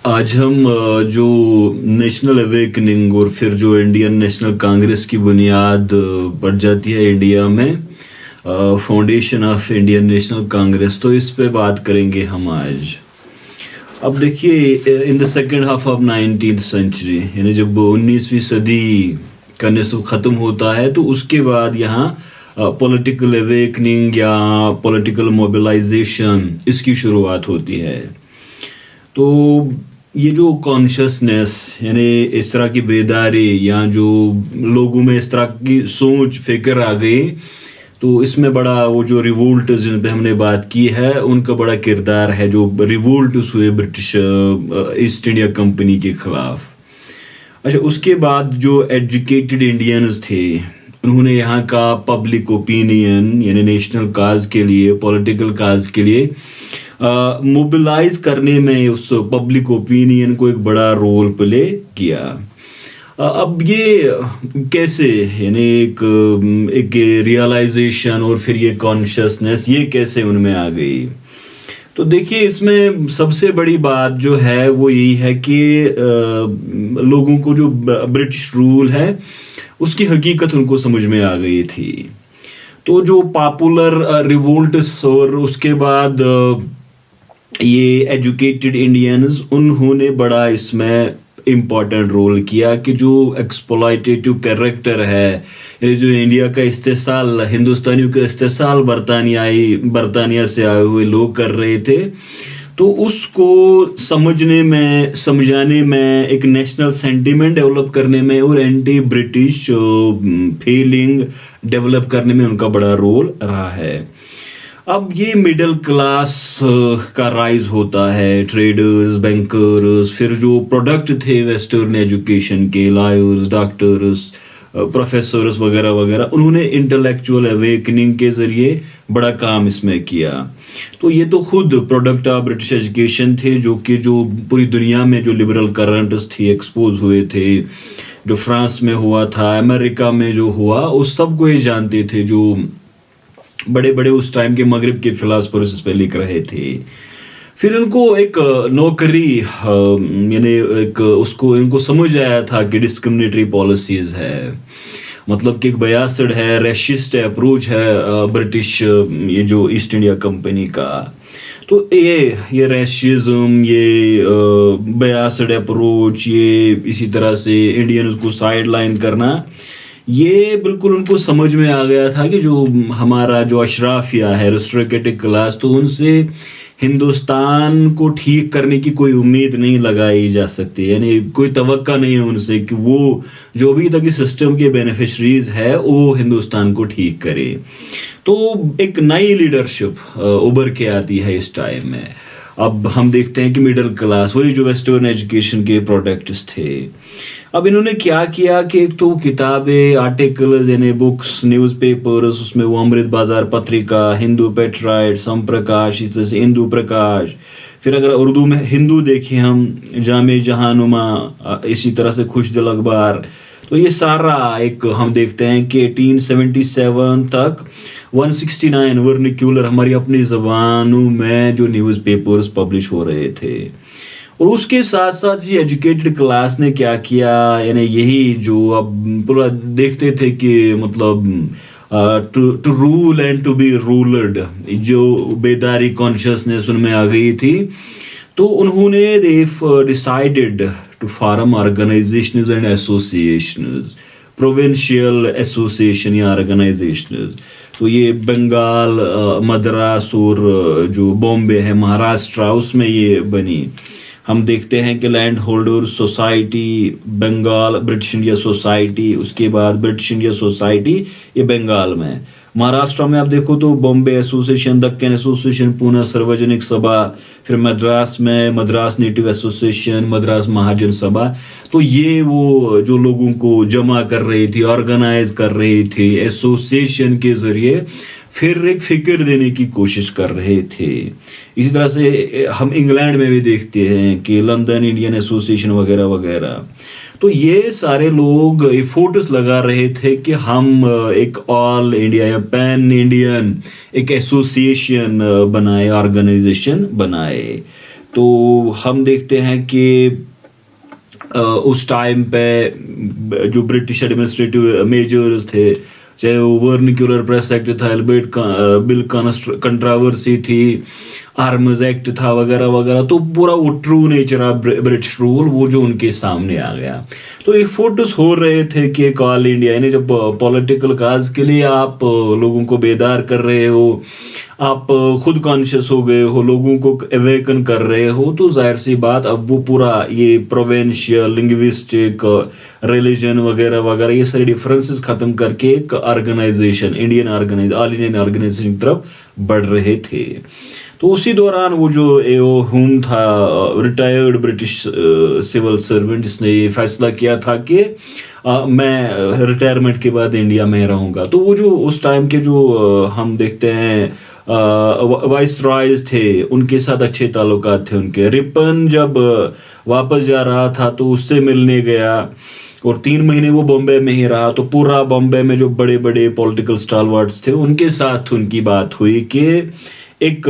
आज हम जो नेशनल अवेकनिंग और फिर जो इंडियन नेशनल कांग्रेस की बुनियाद पड़ जाती है इंडिया में, foundation of Indian National Congress, तो इस पे बात करेंगे हम आज। अब देखिए, in the second half of 19th century, यानी जब 19वीं सदी का निस्फ ख़त्म होता है, तो उसके बाद यहाँ पॉलिटिकल अवेकनिंग या पॉलिटिकल मोबिलाइजेशन इसकी शुरुआत होती है। तो ये जो कॉन्शियसनेस, यानी इस तरह की बेदारी या जो लोगों में इस तरह की सोच फिक्र आ गई, तो इसमें बड़ा वो जो रिवोल्ट जिन पे हमने बात की है उनका बड़ा किरदार है, जो रिवोल्ट हुए ब्रिटिश ईस्ट इंडिया कंपनी के खिलाफ। अच्छा, उसके बाद जो एजुकेटेड इंडियंस थे उन्होंने यहाँ का पब्लिक ओपिनियन यानी नेशनल काज के लिए, पॉलिटिकल काज के लिए मोबिलाइज करने में उस पब्लिक ओपिनियन को एक बड़ा रोल प्ले किया। अब ये कैसे, यानी एक रियलाइजेशन और फिर ये कॉन्शियसनेस ये कैसे उनमें आ गई? तो देखिए, इसमें सबसे बड़ी बात जो है वो यही है कि लोगों को जो ब्रिटिश रूल है उसकी हकीकत उनको समझ में आ गई थी। तो जो पॉपुलर रिवोल्ट्स और उसके बाद ये एजुकेटेड इंडियंस, उन्होंने बड़ा इसमें इम्पॉर्टेंट रोल किया कि जो एक्सप्लॉयटेटिव कैरेक्टर है, ये जो इंडिया का इस्तेसाल, हिंदुस्तानियों का इस्तेसाल बरतानिया से आए हुए लोग कर रहे थे, तो उसको समझने में, समझाने में, एक नेशनल सेंटिमेंट डेवलप करने में और एंटी ब्रिटिश फीलिंग डेवलप करने में उनका बड़ा रोल रहा है। अब ये मिडिल क्लास का राइज होता है, ट्रेडर्स, बैंकर्स, फिर जो प्रोडक्ट थे वेस्टर्न एजुकेशन के, लॉयर्स, डॉक्टर्स, प्रोफेसर्स वगैरह वगैरह, उन्होंने इंटेलेक्चुअल अवेकनिंग के ज़रिए बड़ा काम इसमें किया। तो ये तो खुद प्रोडक्ट ऑफ ब्रिटिश एजुकेशन थे, जो कि जो पूरी दुनिया में जो लिबरल करंट्स थी एक्सपोज हुए थे, जो फ्रांस में हुआ था, अमेरिका में जो हुआ, उस सब को ये जानते थे, जो बड़े बड़े उस टाइम के मगरिब के फिलासफर्स इस पे लिख रहे थे। फिर इनको एक नौकरी, यानी एक उसको इनको समझ आया था कि डिस्क्रिमिनेटरी पॉलिसीज है, मतलब कि एक बयासड है, रेशिस्ट अप्रोच है ब्रिटिश ये जो ईस्ट इंडिया कंपनी का। तो ये रेशिज्म, ये बयासड अप्रोच, ये इसी तरह से इंडियंस को साइड लाइन करना, ये बिल्कुल उनको समझ में आ गया था कि जो हमारा जो अशराफिया है, एरिस्टोक्रेटिक क्लास, तो उनसे हिंदुस्तान को ठीक करने की कोई उम्मीद नहीं लगाई जा सकती, यानी कोई तवक्का नहीं है उनसे कि वो जो भी तक इस सिस्टम के बेनिफिशरीज है वो हिंदुस्तान को ठीक करे। तो एक नई लीडरशिप उभर के आती है इस टाइम में। अब हम देखते हैं कि मिडिल क्लास, वही जो वेस्टर्न एजुकेशन के प्रोडक्ट्स थे, अब इन्होंने क्या किया कि एक तो किताबें, आर्टिकल्स, यानी बुक्स, न्यूज़पेपर्स, उसमें वो अमृत बाजार पत्रिका, हिंदू पेट्राइट, समप्रकाश, इस तरह से हिंदू प्रकाश, फिर अगर उर्दू में हिंदू देखें हम, जामे जहानुमा, इसी तरह से खुशदिल अखबार, तो ये सारा एक हम देखते हैं कि 1877 तक 169 वर्निक्यूलर हमारी अपनी ज़बानों में जो न्यूज़पेपर्स पब्लिश हो रहे थे। और उसके साथ साथ ये एजुकेटेड क्लास ने क्या किया, यानी यही जो अब पूरा देखते थे कि मतलब to rule and to be ruled, जो बेदारी कॉन्शियसनेस उनमें आ गई थी, तो उन्होंने decided to form organisations and associations, provincial association या ऑर्गेनाइजेशंस। तो ये बंगाल, मद्रास और जो बॉम्बे है, महाराष्ट्र, उसमें ये बनी। हम देखते हैं कि land holder society Bengal, British India Society, उसके बाद ब्रिटिश इंडिया सोसाइटी ये बंगाल में। महाराष्ट्र में आप देखो तो बॉम्बे एसोसिएशन, दक्कन एसोसिएशन, पुणे सार्वजनिक सभा, फिर मद्रास में मद्रास नेटिव एसोसिएशन, मद्रास महाजन सभा। तो ये वो जो लोगों को जमा कर रही थी, ऑर्गेनाइज कर रही थी एसोसिएशन के जरिए, फिर एक फिक्र देने की कोशिश कर रहे थे। इसी तरह से हम इंग्लैंड में भी देखते हैं कि लंदन इंडियन एसोसिएशन वगैरह वगैरह। तो ये सारे लोग एफर्ट्स लगा रहे थे कि हम एक ऑल इंडिया या पैन इंडियन एक एसोसिएशन बनाए, ऑर्गेनाइजेशन बनाए। तो हम देखते हैं कि उस टाइम पे जो ब्रिटिश एडमिनिस्ट्रेटिव मेजर्स थे, चाहे वो वर्निकुलर प्रेस एक्ट था, एल्बर्ट बिल कंट्रावर्सी थी, आर्म्स एक्ट था, वगैरह वगैरह, तो पूरा वो true nature of British rule वो जो उनके सामने आ गया। तो ये फोटोस हो रहे थे कि एक ऑल इंडिया, यानी जब पॉलिटिकल काज के लिए आप लोगों को बेदार कर रहे हो, आप खुद कॉन्शियस हो गए हो, लोगों को अवेकन कर रहे हो, तो जाहिर सी बात अब वो पूरा ये प्रोवेंशियल, लिंग्विस्टिक, रिलीजन वगैरह वगैरह ये सारी डिफरेंसेस खत्म करके एक ऑर्गेनाइजेशन, ऑल इंडियन ऑर्गेनाइजेशन की तरफ बढ़ रहे थे। तो उसी दौरान वो जो एओ हुम था, रिटायर्ड ब्रिटिश सिविल सर्वेंट, जिसने ये फैसला किया था कि मैं रिटायरमेंट के बाद इंडिया में रहूँगा। तो वो जो उस टाइम के जो हम देखते हैं वाइस रॉयज थे, उनके साथ अच्छे ताल्लुकात थे उनके। रिपन जब वापस जा रहा था तो उससे मिलने गया और 3 महीने वो बॉम्बे में ही रहा। तो पूरा बॉम्बे में जो बड़े बड़े पॉलिटिकल स्टालवर्ड्स थे उनके साथ उनकी बात हुई कि एक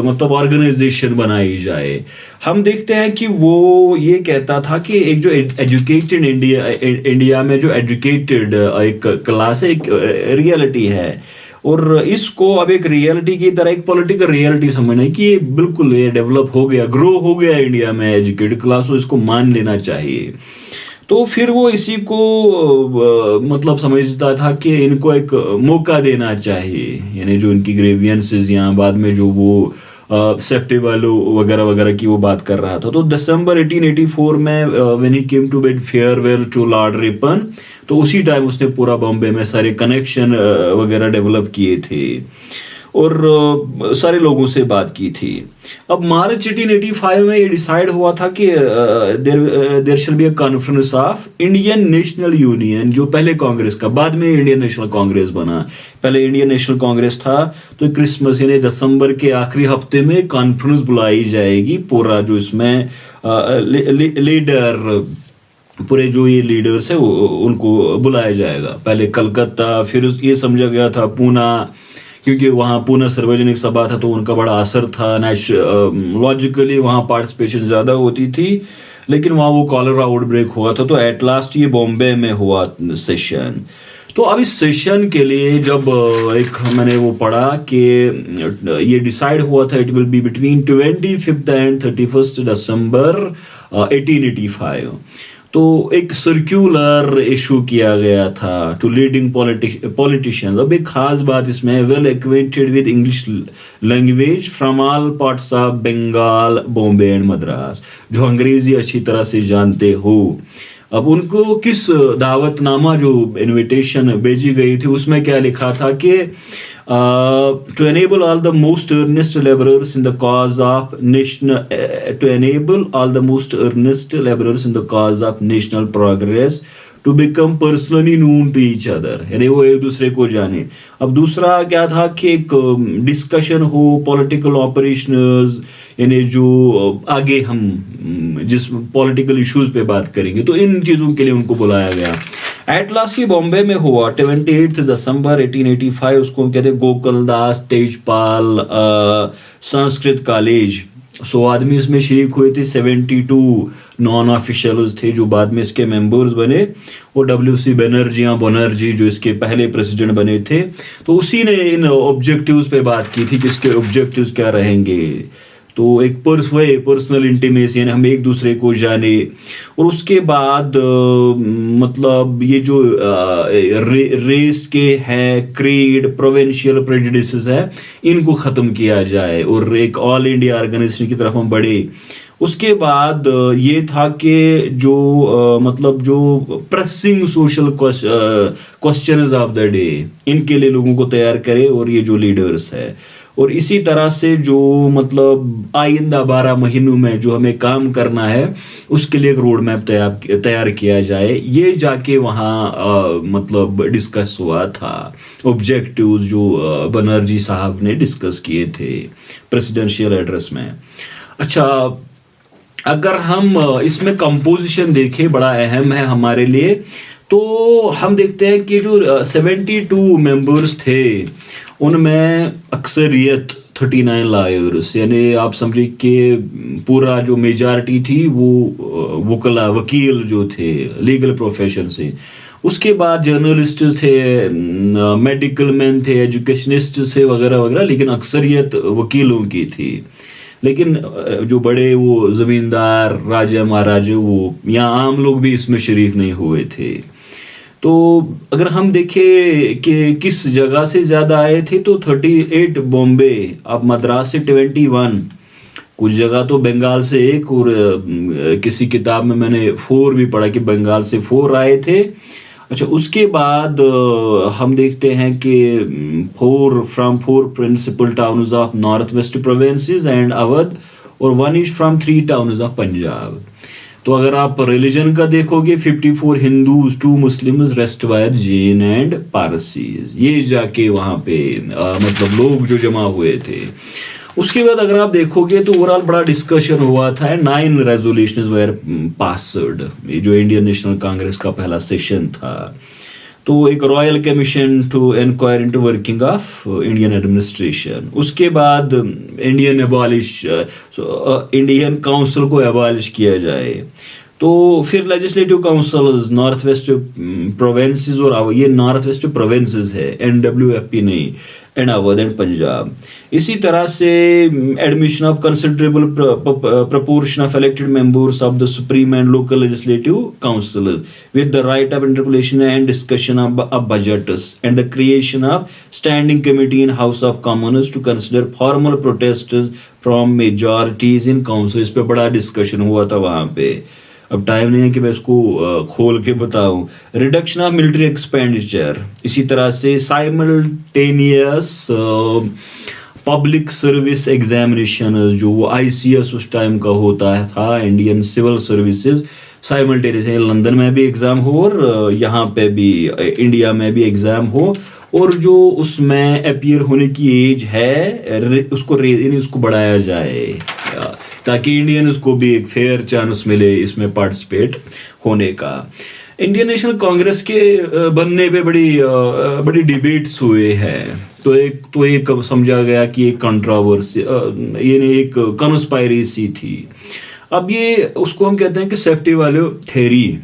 मतलब ऑर्गेनाइजेशन बनाई जाए। हम देखते हैं कि वो ये कहता था कि एक जो एजुकेटेड इंडिया में जो एजुकेटेड एक क्लास है, एक रियलिटी है, और इसको अब एक रियलिटी की तरह, एक पॉलिटिकल रियलिटी समझना है कि ये बिल्कुल ये डेवलप हो गया, ग्रो हो गया इंडिया में एजुकेटेड क्लास, तो इसको मान लेना चाहिए। तो फिर वो इसी को मतलब समझता था कि इनको एक मौका देना चाहिए, यानी जो इनकी ग्रेवियंसेस या बाद में जो वो सेफ्टी वालों वगैरह वगैरह की वो बात कर रहा था। तो दिसंबर 1884 में when he came to bid farewell to Lord Ripon, तो उसी टाइम उसने पूरा बॉम्बे में सारे कनेक्शन वगैरह डेवलप किए थे और सारे लोगों से बात की थी। अब मार्च 1885 में ये डिसाइड हुआ था कि there shall be a conference of Indian National Union, जो पहले कांग्रेस का, बाद में इंडियन नेशनल कांग्रेस बना, पहले इंडियन नेशनल कांग्रेस था। तो क्रिसमस यानी दिसंबर के आखिरी हफ्ते में कॉन्फ्रेंस बुलाई जाएगी, पूरा जो इसमें लीडर, पूरे जो ये लीडर्स है उनको बुलाया जाएगा। पहले कलकत्ता, फिर ये समझा गया था पूना, क्योंकि वहाँ पूना सार्वजनिक सभा था तो उनका बड़ा असर था, लॉजिकली वहाँ पार्टिसिपेशन ज़्यादा होती थी, लेकिन वहाँ वो कॉलरा आउटब्रेक हुआ था। तो एट लास्ट ये बॉम्बे में हुआ सेशन। तो अब इस सेशन के लिए जब एक मैंने वो पढ़ा कि ये डिसाइड हुआ था it will be between 25 and 31 दिसंबर 1885। तो एक सर्क्यूलर इशू किया गया था टू लीडिंग पॉलिटिशियंस। अब एक खास बात इसमें, well acquainted with English language from all parts of Bengal, Bombay and Madras, जो अंग्रेजी अच्छी तरह से जानते हो। अब उनको किस दावतनामा जो इनविटेशन भेजी गई थी उसमें क्या लिखा था कि to enable all the most earnest laborers in the cause of national progress to become personally known to each other, यानी वो एक दूसरे को जाने। अब दूसरा क्या था कि एक डिस्कशन हो पॉलिटिकल ऑपरेशंस, यानी जो आगे हम जिस पॉलिटिकल इश्यूज पे बात करेंगे, तो इन चीज़ों के लिए उनको बुलाया गया। एट लास्ट ये बॉम्बे में हुआ 28 दिसंबर 1885। उसको कहते हैं गोकुल दास तेजपाल संस्कृत कॉलेज। 100 आदमी इसमें शरीक हुए थे, 72 नॉन ऑफिशियल्स थे जो बाद में इसके मेंबर्स बने, और WC बनर्जी जो इसके पहले प्रेसिडेंट बने थे। तो उसी ने इन ऑब्जेक्टिव्स पे बात की थी कि इसके ऑब्जेक्टिव्स क्या रहेंगे। तो एक पर्सनल इंटीमेसी, यानी हम एक दूसरे को जाने, और उसके बाद मतलब ये जो रेस के हैं, क्रीड, प्रोविंशियल प्रेजुडिसेस है, इनको ख़त्म किया जाए और एक ऑल इंडिया ऑर्गेनाइजेशन की तरफ हम बढ़े। उसके बाद ये था कि जो मतलब जो pressing social questions of the day, इनके लिए लोगों को तैयार करे, और ये जो लीडर्स है, और इसी तरह से जो मतलब आइंदा 12 महीनों में जो हमें काम करना है उसके लिए एक रोड मैप तैयार किया जाए। ये जाके वहाँ मतलब डिस्कस हुआ था, ऑब्जेक्टिव्स जो बनर्जी साहब ने डिस्कस किए थे प्रेसिडेंशियल एड्रेस में। अच्छा, अगर हम इसमें कंपोजिशन देखें, बड़ा अहम है हमारे लिए, तो हम देखते हैं कि जो 72 मेंबर्स थे उनमें अक्सरियत 39 लायर्स, यानी आप समझिए कि पूरा जो मेजॉरिटी थी वो वकील जो थे लीगल प्रोफेशन से। उसके बाद जर्नलिस्ट थे, मेडिकल मैन थे, एजुकेशनिस्ट थे वगैरह वगैरह, लेकिन अक्सरियत वकीलों की थी। लेकिन जो बड़े वो जमींदार राजा महाराजा वो या आम लोग भी इसमें शरीक नहीं हुए थे। तो अगर हम देखें कि किस जगह से ज़्यादा आए थे तो 38 बॉम्बे, अब मद्रास से 21, कुछ जगह तो बंगाल से एक, और किसी किताब में मैंने 4 भी पढ़ा कि बंगाल से 4 आए थे। अच्छा, उसके बाद हम देखते हैं कि 4 principal towns of North waste Provinces and Awadh, और 1 is from 3 towns of Punjab. तो अगर आप रिलीजन का देखोगे 54 Hindus, 2 Muslims, rest were Jain and Parsis, ये जाके वहाँ पे मतलब लोग जो जमा हुए थे। उसके बाद अगर आप देखोगे तो ओवरऑल बड़ा डिस्कशन हुआ था, 9 रेजोल्यूशंस वेर पास्ड, ये जो इंडियन नेशनल कांग्रेस का पहला सेशन था। तो एक royal commission to enquire into working of Indian administration. उसके बाद इंडियन काउंसिल को एबॉलिश किया जाए। तो फिर legislative councils north waste provinces, और ये नॉर्थ वेस्ट प्रोविंसेस है, NWFP नहीं, एंड अवध एंड पंजाब। इसी तरह से admission of considerable proportion of elected members of the supreme and local legislative council with the right of interpellation and discussion of budgets and the creation of standing committee in House of Commons to consider formal protest from majorities in council. इस पे बड़ा discussion हुआ था वहां पे। अब time नहीं है कि मैं इसको खोल के बताऊं। रिडक्शन ऑफ मिलिट्री एक्सपेंडिचर, इसी तरह से साइमल्टेनियस पब्लिक सर्विस एग्जामिनेशन, जो ICS उस टाइम का होता था, Indian civil services, simultaneous London में भी एग्जाम हो और यहाँ पे भी इंडिया में भी एग्जाम हो, और जो उसमें अपीयर होने की एज है उसको बढ़ाया जाए ताकि इंडियंस को भी एक फेयर चांस मिले इसमें पार्टिसिपेट होने का। इंडियन नेशनल कांग्रेस के बनने पे बड़ी डिबेट्स हुए हैं। तो एक समझा गया कि एक कंट्रोवर्सी, ये एक कॉन्स्पायरेसी थी। अब ये उसको हम कहते हैं कि सेफ्टी वाले थ्योरी,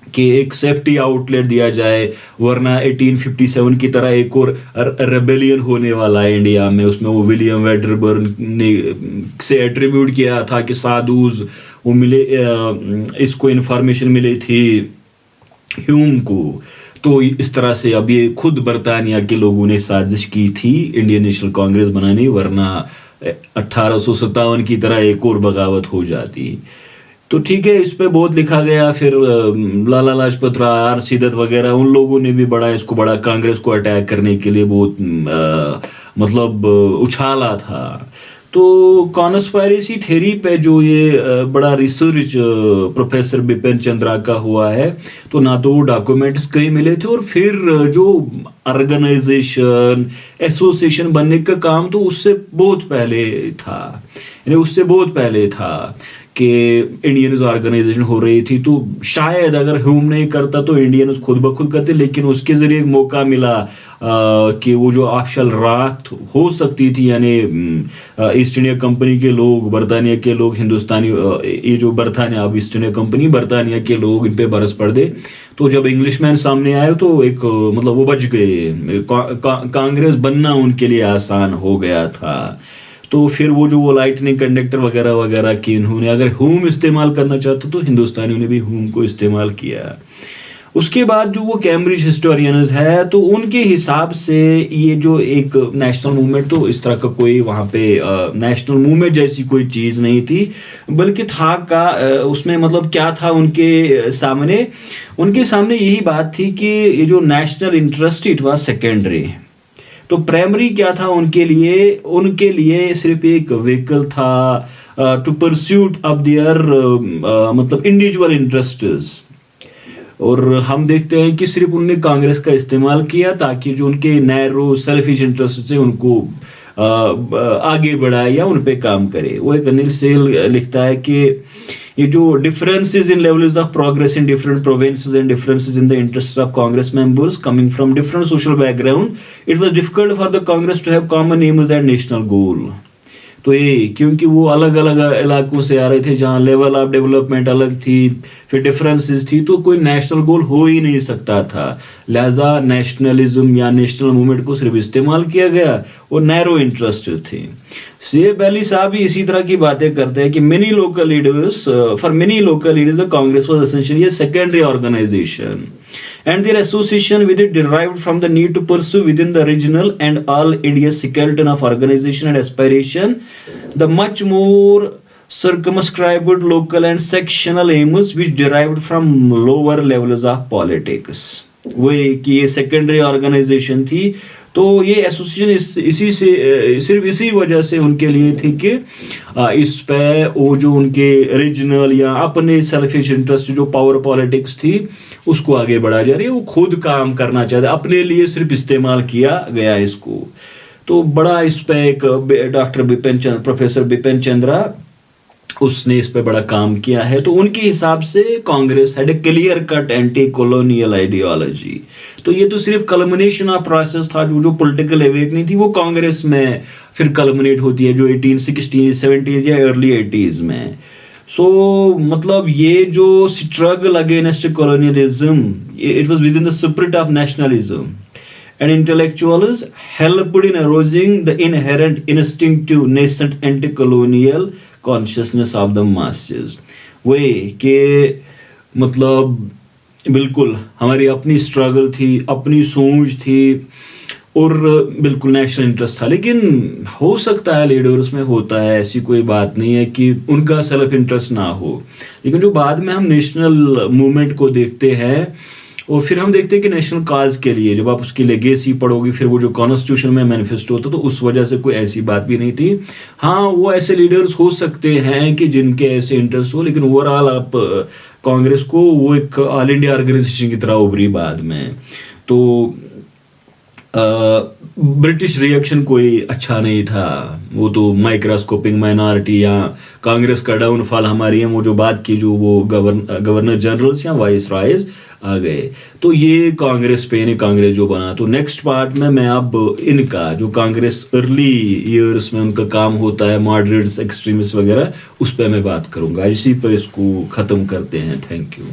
कि एक सेफ्टी आउटलेट दिया जाए, वरना 1857 की तरह एक और रेबेलियन होने वाला है इंडिया में। उसमें वो विलियम वेडरबर्न ने से एट्रीब्यूट किया था कि साधुज वो मिले, इसको इन्फॉर्मेशन मिली थी ह्यूम को। तो इस तरह से अब ये खुद बरतानिया के लोगों ने साजिश की थी इंडियन नेशनल कांग्रेस बनाने, वरना 1857 की तरह एक और बगावत हो जाती। तो ठीक है, इस पे बहुत लिखा गया। फिर लाला लाजपत राय, RC दत्त वगैरह, उन लोगों ने भी बड़ा कांग्रेस को अटैक करने के लिए बहुत मतलब उछाला था। तो कॉन्स्पायरेसी थ्योरी पे जो ये बड़ा रिसर्च प्रोफेसर बिपिन चंद्रा का हुआ है, तो ना तो डॉक्यूमेंट्स कहीं मिले थे, और फिर जो ऑर्गेनाइजेशन एसोसिएशन बनने का काम तो उससे बहुत पहले था कि इंडियंस ऑर्गेनाइजेशन हो रही थी। तो शायद अगर ह्यूम नहीं करता तो इंडियंस खुद ब खुद करते, लेकिन उसके जरिए एक मौका मिला कि वो जो ऑफिशियल रात हो सकती थी, यानी ईस्ट इंडिया कंपनी के लोग, बरतानिया के लोग, हिंदुस्तानी, ये जो बरतानिया, अब ईस्ट इंडिया कंपनी, बरतानिया के लोग इन पे बरस पड़ दे। तो जब इंग्लिशमैन सामने आए तो एक मतलब वो बच गए, कांग्रेस बनना उनके लिए आसान हो गया था। तो फिर वो लाइटनिंग कंडक्टर वगैरह वगैरह की इन्होंने, अगर ह्यूम इस्तेमाल करना चाहता तो हिंदुस्तानियों ने भी ह्यूम को इस्तेमाल किया। उसके बाद जो वो कैम्ब्रिज हिस्टोरियंस है, तो उनके हिसाब से ये जो एक नेशनल मूवमेंट, तो इस तरह का कोई वहाँ पे नेशनल मूवमेंट जैसी कोई चीज़ नहीं थी, बल्कि था का उसमें मतलब क्या था उनके सामने यही बात थी कि ये जो national interest it was secondary. तो प्राइमरी क्या था उनके लिए सिर्फ एक व्हीकल था टू परस्यूट ऑफ देयर मतलब इंडिविजुअल इंटरेस्ट्स। और हम देखते हैं कि सिर्फ उनने कांग्रेस का इस्तेमाल किया ताकि जो उनके नैरो सेल्फिश इंटरेस्ट थे उनको आगे बढ़ाए या उन पे काम करे। वो एक अनिल सेल लिखता है कि ये जो differences in levels of progress in different provinces and differences in the interests of Congress members coming from different social background, it was difficult for the Congress to have common aims and national goal. तो ये क्योंकि वो अलग अलग इलाकों से आ रहे थे जहाँ लेवल ऑफ डेवलपमेंट अलग थी, फिर डिफरेंसेस थी, तो कोई नेशनल गोल हो ही नहीं सकता था। लिहाजा नेशनलिज्म या नेशनल मूवमेंट को सिर्फ इस्तेमाल किया गया और नैरो इंटरेस्ट थे। सेब अली साहब भी इसी तरह की बातें करते हैं कि many local leaders for many local leaders the Congress was essentially a secondary organisation and their association with it derived from the need to pursue within the regional and all India skeleton of organization and aspiration the much more circumscribed local and sectional aims which derived from lower levels of politics. वो कि ये secondary organisation थी, तो ये association इसी से सिर्फ इसी वजह से उनके लिए थी कि इस पे वो जो उनके रीजनल या अपने सेल्फिश इंटरेस्ट जो पावर पॉलिटिक्स थी उसको आगे बढ़ा जा रही है। वो खुद काम करना चाहते, अपने लिए सिर्फ इस्तेमाल किया गया इसको। तो बड़ा इस पे एक प्रोफेसर बिपिन चंद्रा उसने इस पे बड़ा काम किया है। तो उनके हिसाब से Congress had a clear cut anti colonial ideology. तो ये तो सिर्फ कल्मिनेशन ऑफ प्रोसेस था, जो पॉलिटिकल अवेकनिंग थी वो कांग्रेस में फिर कल्मिनेट होती है जो 1860s 70s या अर्ली 80s में। मतलब ये जो struggle against colonialism it was with in the spirit of nationalism and intellectuals helped in arousing the inherent instinctive nascent anti-colonial consciousness of the masses। वही कि मतलब बिल्कुल हमारी अपनी स्ट्रगल थी, अपनी सोच थी और बिल्कुल नेशनल इंटरेस्ट था। लेकिन हो सकता है लीडर्स में होता है, ऐसी कोई बात नहीं है कि उनका सेल्फ इंटरेस्ट ना हो। लेकिन जो बाद में हम नेशनल मूवमेंट को देखते हैं और फिर हम देखते हैं कि नेशनल काज के लिए जब आप उसकी लेगेसी पढ़ोगे, फिर वो जो कॉन्स्टिट्यूशन में मैनिफेस्टो होता, तो उस वजह से कोई ऐसी बात भी नहीं थी। हाँ, वो ऐसे लीडर्स हो सकते हैं कि जिनके ऐसे इंटरेस्ट हो, लेकिन ओवरऑल आप कांग्रेस को वो एक ऑल इंडिया ऑर्गेनाइजेशन की तरह उभरी बाद में। तो ब्रिटिश रिएक्शन कोई अच्छा नहीं था, वो तो माइक्रोस्कोपिक माइनॉरिटी या कांग्रेस का डाउनफॉल हमारी है वो जो बात की, जो वो गवर्नर जनरल्स या वाइस रॉयज आ गए, तो ये कांग्रेस पे यानी कांग्रेस जो बना। तो नेक्स्ट पार्ट में मैं अब इनका जो कांग्रेस अर्ली ईयर्स में उनका काम होता है, मॉडरेट्स एक्सट्रीमिस्ट वगैरह, उस पर मैं बात करूंगा। इसी पर इसको ख़त्म करते हैं। Thank you.